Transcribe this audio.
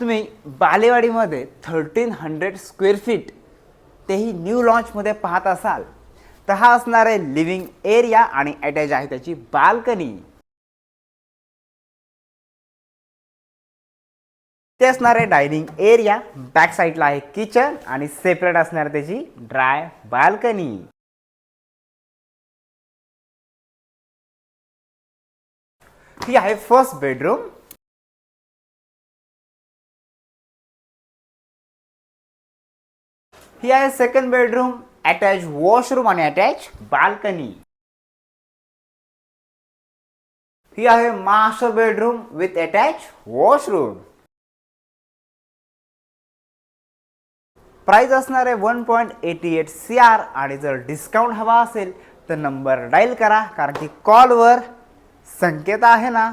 तुम्ही बालेवाडीमध्ये 1300 square feet तेही new लॉन्चमध्ये पाहत असाल तर हा असणार आहे लिव्हिंग एरिया आणि अटॅच आहे त्याची बाल्कनी. ते असणार आहे डायनिंग एरिया, बॅक साईडला आहे किचन आणि सेपरेट असणार त्याची ड्राय बाल्कनी. ही आहे फर्स्ट बेडरूम. ही आहे सेकंड बेडरूम, अटॅच वॉशरूम आणि अटॅच बाल्कनी. ही आहे master bedroom with attach washroom. Price असणार आहे 1.88 CR आणि जर डिस्काउंट हवा असेल तर नंबर डायल करा, कारण की कॉलवर संकेत आहे ना